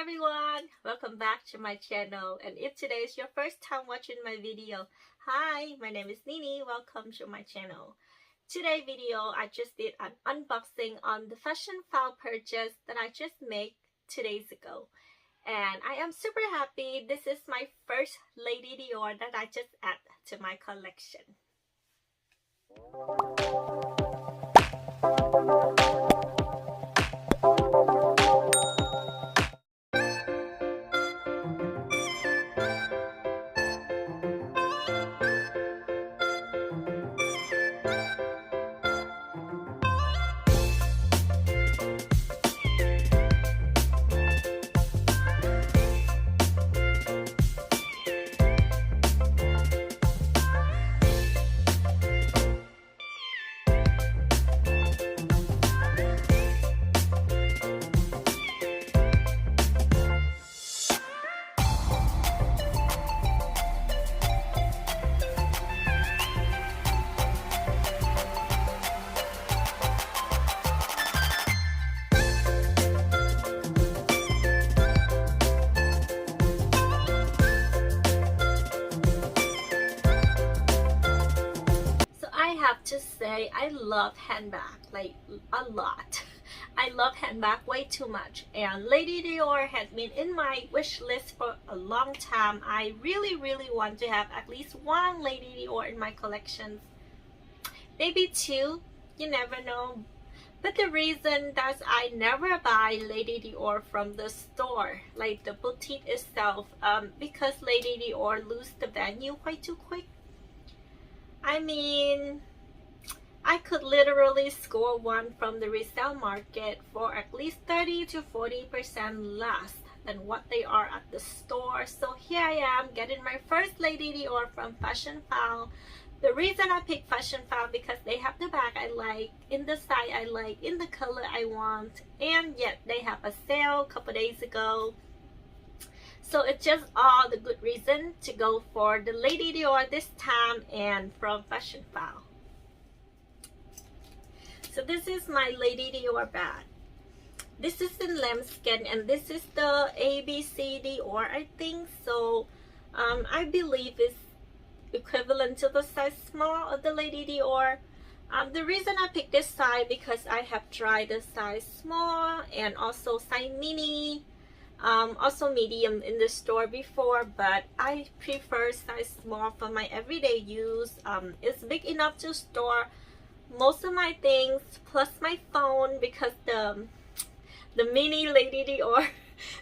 everyone! Welcome back to my channel, and if today is your first time watching my video, hi, my name is Nini. Welcome to my channel. Today video, I just did an unboxing on the Fashionphile purchase that I just made 2 days ago, and I am super happy. This is my first Lady Dior that I just add to my collection. To say I love handbag like a lot. I love handbag way too much, and Lady Dior has been in my wish list for a long time. I really want to have at least one Lady Dior in my collection, maybe two, you never know. But the reason that I never buy Lady Dior from the store, like the boutique itself, because Lady Dior lose the value quite too quick. I mean, I could literally score one from the resale market for at least 30 to 40% less than what they are at the store. So here I am getting my first Lady Dior from Fashionphile. The reason I picked Fashionphile because they have the bag I like, in the style I like, in the color I want, and yet they have a sale a couple days ago. So it's just all the good reason to go for the Lady Dior this time and from Fashionphile. So this is my Lady Dior bag. This is in lambskin, and this is the ABC Dior, I think. So I believe it's equivalent to the size small of the Lady Dior. The reason I picked this size because I have tried the size small and also size mini, also medium in the store before, but I prefer size small for my everyday use. It's big enough to store most of my things plus my phone, because the mini Lady Dior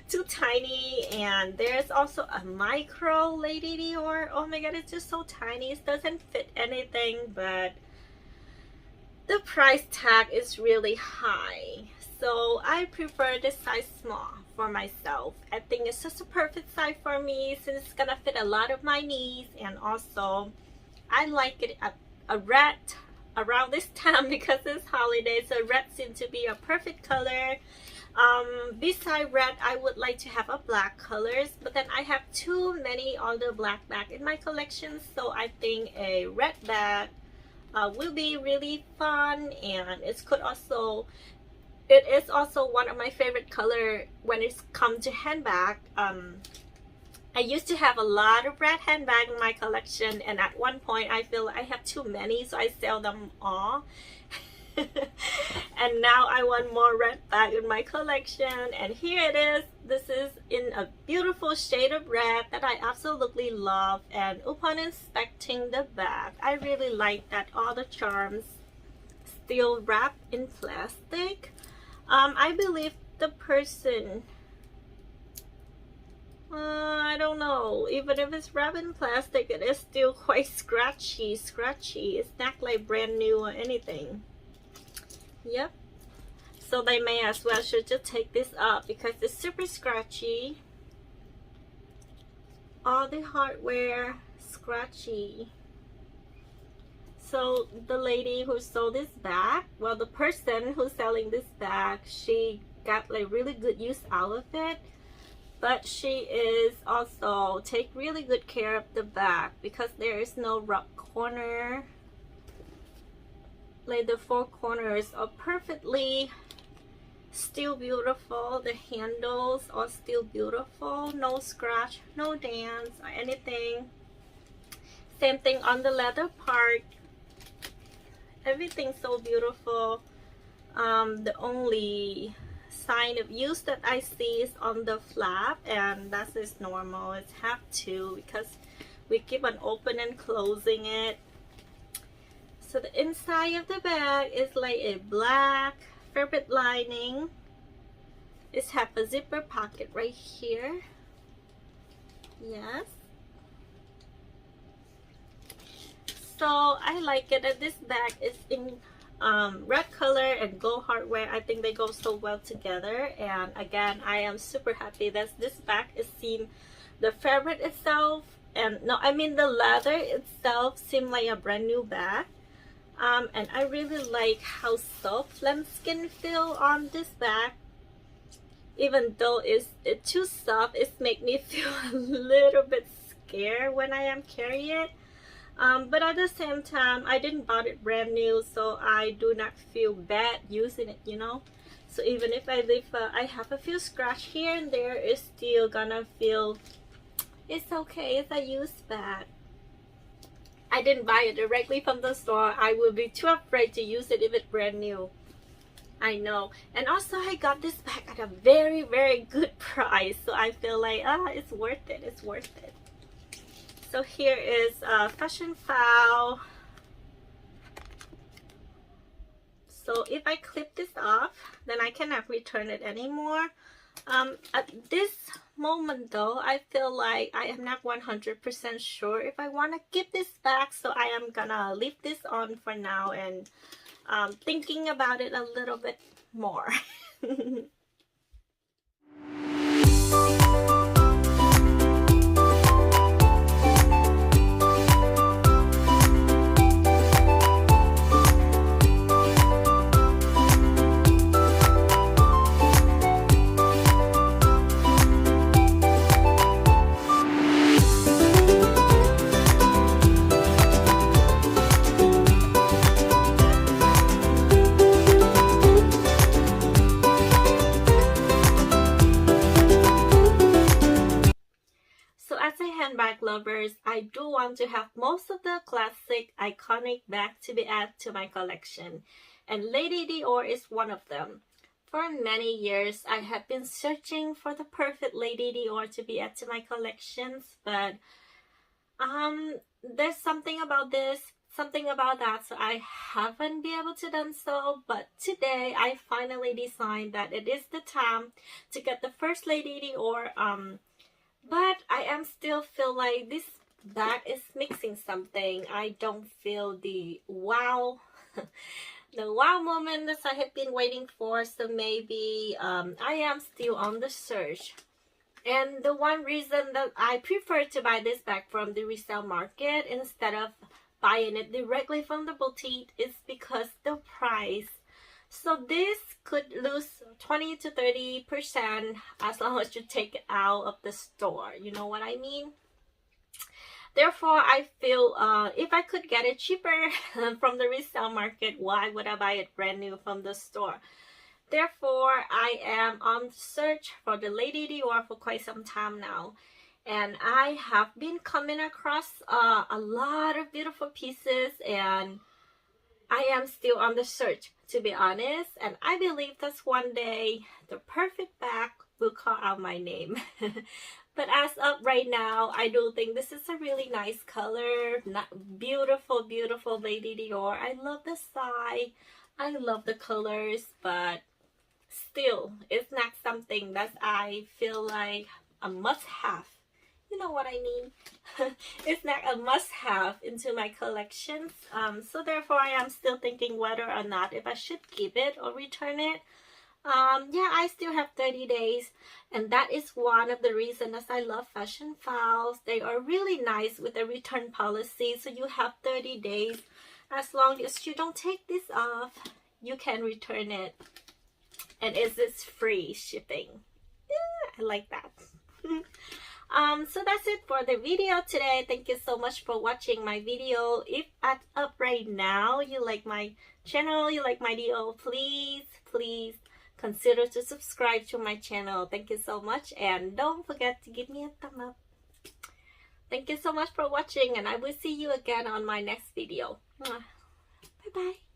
too tiny, and there's also a micro Lady Dior. Oh my god, it's just so tiny, it doesn't fit anything, but the price tag is really high, so I prefer this size small for myself. I think it's just a perfect size for me since it's gonna fit a lot of my needs, and also I like it at a red around this time because it's holiday, so red seems to be a perfect color. Beside red, I would like to have a black colors, but then I have too many other black bag in my collection, so I think a red bag will be really fun, and it is also one of my favorite color when it's come to handbag. I used to have a lot of red handbag in my collection, and at one point I feel I have too many, so I sell them all. And now I want more red bag in my collection, and here it is. This is in a beautiful shade of red that I absolutely love, and upon inspecting the bag, I really like that all the charms still wrapped in plastic. I believe the person, I don't know, even if it's wrapped in plastic, it is still quite scratchy. It's not like brand new or anything. Yep, so they may as well should just take this up because it's super scratchy. All the hardware scratchy. So the lady who sold this bag, well, the person who's selling this bag, she got like really good use out of it, but she is also take really good care of the bag because there is no rough corner. Like the four corners are perfectly Still beautiful. The handles are still beautiful. No scratch, no dents or anything. Same thing on the leather part. Everything's so beautiful. The only sign of use that I see is on the flap, and that is normal. It's have to, because we keep on open and closing it. So the inside of the bag is like a black fabric lining. It has a zipper pocket right here. Yes. So I like it that this bag is in red color and gold hardware. I think they go so well together. And again, I am super happy that this bag is seen, the fabric itself, and no, I mean the leather itself seemed like a brand new bag. And I really like how soft lambskin feel on this bag. Even though it's too soft, it makes me feel a little bit scared when I am carrying it. But at the same time, I didn't bought it brand new, so I do not feel bad using it, you know. So even if I have a few scratch here and there, it's still gonna feel, it's okay. It's a used bag. I didn't buy it directly from the store. I will be too afraid to use it if it's brand new. I know. And also I got this bag at a very, very good price. So I feel like, it's worth it. It's worth it. So here is Fashionphile. So if I clip this off, then I cannot return it anymore. At this moment though, I feel like I am not 100% sure if I want to keep this back, so I am gonna leave this on for now and thinking about it a little bit more. Handbag lovers, I do want to have most of the classic iconic bags to be added to my collection, and Lady Dior is one of them. For many years I have been searching for the perfect Lady Dior to be added to my collections, but there's something about this, something about that, so I haven't been able to done so. But today I finally decided that it is the time to get the first Lady Dior. But I am still feel like this bag is mixing something. I don't feel the wow, the wow moment that I have been waiting for. So maybe I am still on the search. And the one reason that I prefer to buy this bag from the resale market instead of buying it directly from the boutique is because the price. So this could lose 20 to 30% as long as you take it out of the store. You know what I mean? Therefore, I feel if I could get it cheaper from the resale market, why would I buy it brand new from the store? Therefore, I am on search for the Lady Dior for quite some time now. And I have been coming across a lot of beautiful pieces, and I am still on the search, to be honest, and I believe that one day the perfect bag will call out my name. But as of right now, I do think this is a really nice color. Beautiful, beautiful Lady Dior. I love the style. I love the colors, but still, it's not something that I feel like a must-have. You know what I mean? It's not a must-have into my collections. So therefore, I am still thinking whether or not if I should keep it or return it. Yeah, I still have 30 days. And that is one of the reasons as I love Fashionphiles. They are really nice with the return policy. So you have 30 days. As long as you don't take this off, you can return it. And it's free shipping. Yeah, I like that. So that's it for the video today. Thank you so much for watching my video. If up right now you like my channel, you like my video, please consider to subscribe to my channel. Thank you so much, and don't forget to give me a thumb up. Thank you so much for watching, and I will see you again on my next video. Bye bye.